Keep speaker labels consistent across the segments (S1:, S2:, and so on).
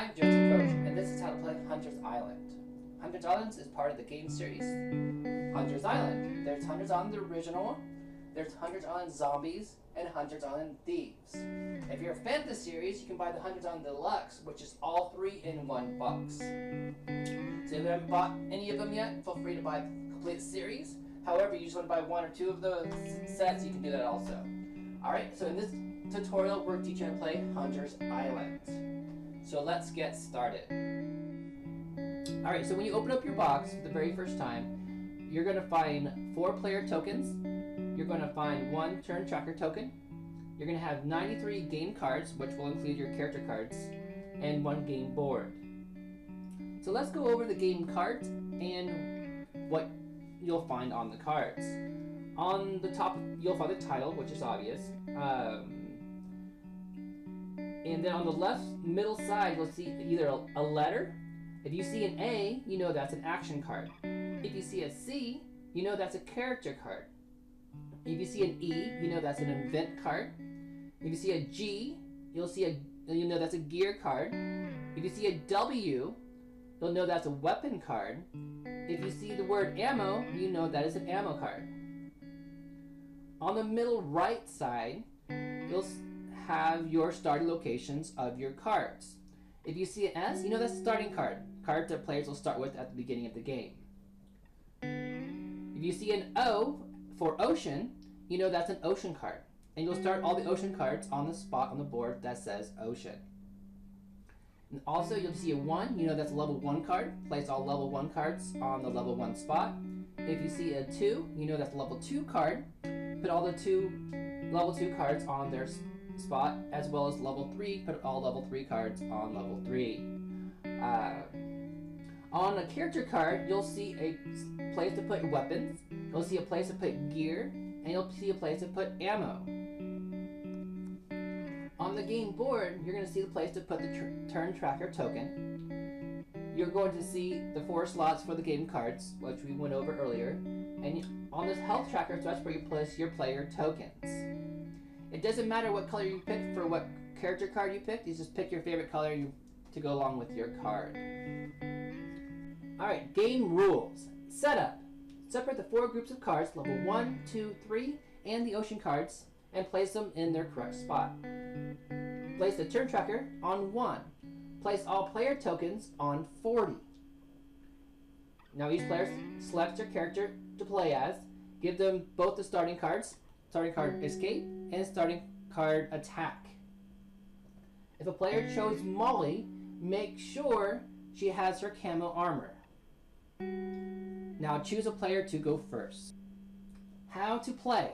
S1: I'm Joseph Roach, and this is how to play Hunter's Island. Hunter's Island is part of the game series Hunter's Island. There's Hunter's Island the original one, there's Hunter's Island Zombies, and Hunter's Island Thieves. If you're a fan of the series, you can buy the Hunter's Island Deluxe, which is all three in one box. So if you haven't bought any of them yet, feel free to buy the complete series. However, you just want to buy one or two of the sets, you can do that also. Alright, so in this tutorial, we're teaching you how to play Hunter's Island. So let's get started. Alright, so when you open up your box for the very first time, you're going to find 4 player tokens. You're going to find 1 turn tracker token. You're going to have 93 game cards, which will include your character cards, and 1 game board. So let's go over the game cards and what you'll find on the cards. On the top, you'll find the title, which is obvious. And then on the left middle side, you'll see either a letter. If you see an A, you know that's an action card. If you see a C, you know that's a character card. If you see an E, you know that's an event card. If you see a G, you know that's a gear card. If you see a W, you'll know that's a weapon card. If you see the word ammo, you know that is an ammo card. On the middle right side, you'll have your starting locations of your cards. If you see an S, you know that's a starting card that players will start with at the beginning of the game. If you see an O for ocean, you know that's an ocean card. And you'll start all the ocean cards on the spot on the board that says ocean. And also you'll see a 1, you know that's a level 1 card. Place all level 1 cards on the level 1 spot. If you see a 2, you know that's a level 2 card. Put all the level 2 cards on their spot, as well as level 3, put all level 3 cards on level 3. On a character card, you'll see a place to put weapons, you'll see a place to put gear, and you'll see a place to put ammo. On the game board, you're going to see the place to put the turn tracker token. You're going to see the 4 slots for the game cards, which we went over earlier, and on this health tracker, so that's where you place your player tokens. It doesn't matter what color you pick for what character card you picked, you just pick your favorite color to go along with your card. Alright, game rules. Setup. Separate the 4 groups of cards, level 1, 2, 3, and the ocean cards, and place them in their correct spot. Place the turn tracker on 1. Place all player tokens on 40. Now each player selects their character to play as. Give them both the starting cards, starting card escape, and starting card attack. If a player chose Molly, make sure she has her camo armor. Now choose a player to go first. How to play.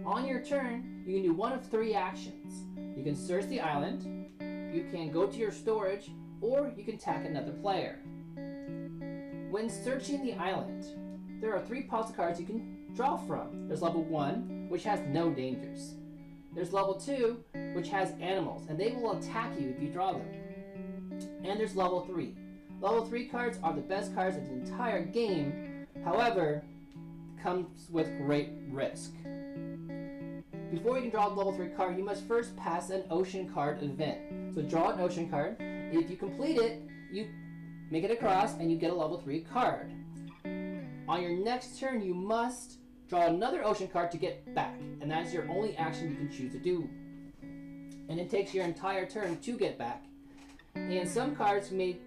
S1: On your turn, you can do one of 3 actions. You can search the island, you can go to your storage, or you can attack another player. When searching the island, there are 3 piles of cards you can draw from. There's level 1, which has no dangers. There's level 2, which has animals, and they will attack you if you draw them. And there's level 3. Level 3 cards are the best cards in the entire game, however, comes with great risk. Before you can draw a level 3 card, you must first pass an ocean card event. So draw an ocean card. If you complete it, you make it across and you get a level 3 card. On your next turn, you must draw another ocean card to get back, and that's your only action you can choose to do. And it takes your entire turn to get back. And some cards may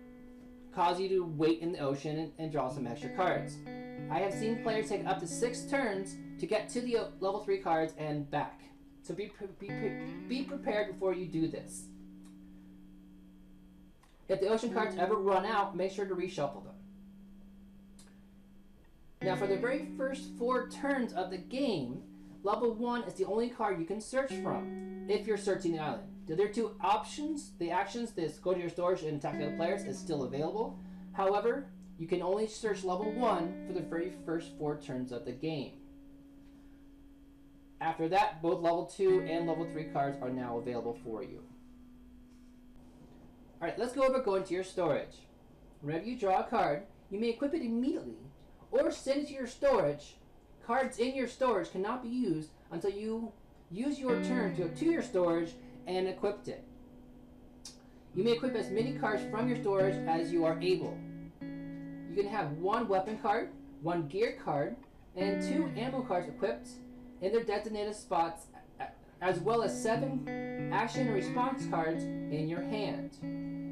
S1: cause you to wait in the ocean and draw some extra cards. I have seen players take up to 6 turns to get to the level 3 cards and back. So be prepared before you do this. If the ocean cards ever run out, make sure to reshuffle them. Now for the very first 4 turns of the game, level 1 is the only card you can search from if you're searching the island. The other 2 options, the actions, this go to your storage and attack the other players, is still available. However, you can only search level 1 for the very first 4 turns of the game. After that, both level 2 and level 3 cards are now available for you. Alright, let's go over going to your storage. Whenever you draw a card, you may equip it immediately or send it to your storage. Cards in your storage cannot be used until you use your turn to your storage and equip it. You may equip as many cards from your storage as you are able. You can have 1 weapon card, 1 gear card, and 2 ammo cards equipped in their designated spots, as well as 7 action and response cards in your hand.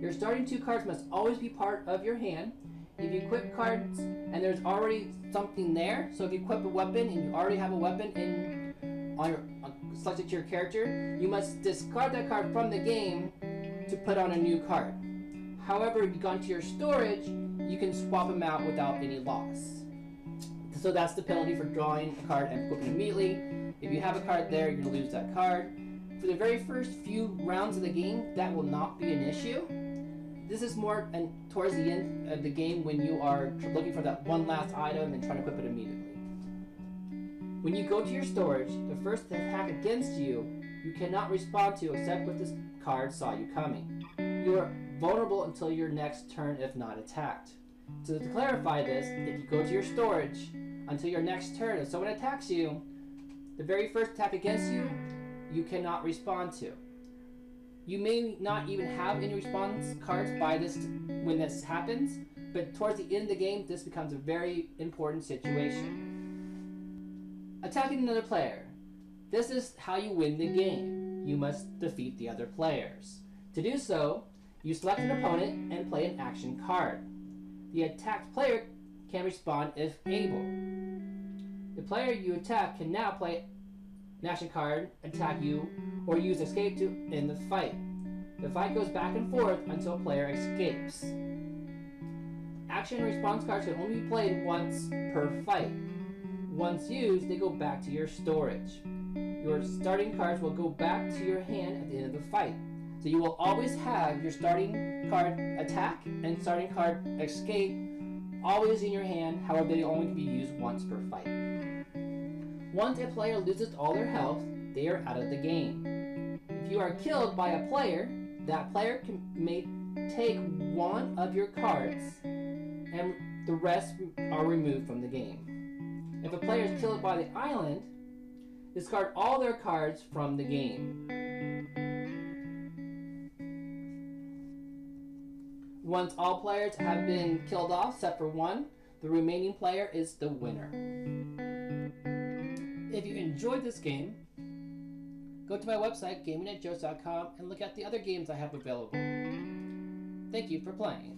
S1: Your starting 2 cards must always be part of your hand. If you equip cards and there's already something there, so if you equip a weapon and you already have a weapon selected to your character, you must discard that card from the game to put on a new card. However, if you've gone to your storage, you can swap them out without any loss. So that's the penalty for drawing a card and equipping immediately. If you have a card there, you're going to lose that card. For the very first few rounds of the game, that will not be an issue. This is more towards the end of the game when you are looking for that one last item and trying to equip it immediately. When you go to your storage, the first attack against you, you cannot respond to except with this card saw you coming. You are vulnerable until your next turn if not attacked. So to clarify this, if you go to your storage until your next turn, if someone attacks you, the very first attack against you, you cannot respond to. You may not even have any response cards when this happens, but towards the end of the game, this becomes a very important situation. Attacking another player. This is how you win the game. You must defeat the other players. To do so, you select an opponent and play an action card. The attacked player can respond if able. The player you attack can now play an action card, attack you, or use escape to end the fight. The fight goes back and forth until a player escapes. Action and response cards can only be played once per fight. Once used, they go back to your storage. Your starting cards will go back to your hand at the end of the fight. So you will always have your starting card attack and starting card escape always in your hand, however they only can be used once per fight. Once a player loses all their health, they are out of the game. If you are killed by a player, that player may take one of your cards and the rest are removed from the game. If a player is killed by the island, discard all their cards from the game. Once all players have been killed off except for one, the remaining player is the winner. If you enjoyed this game, go to my website, gamingatjoes.com, and look at the other games I have available. Thank you for playing.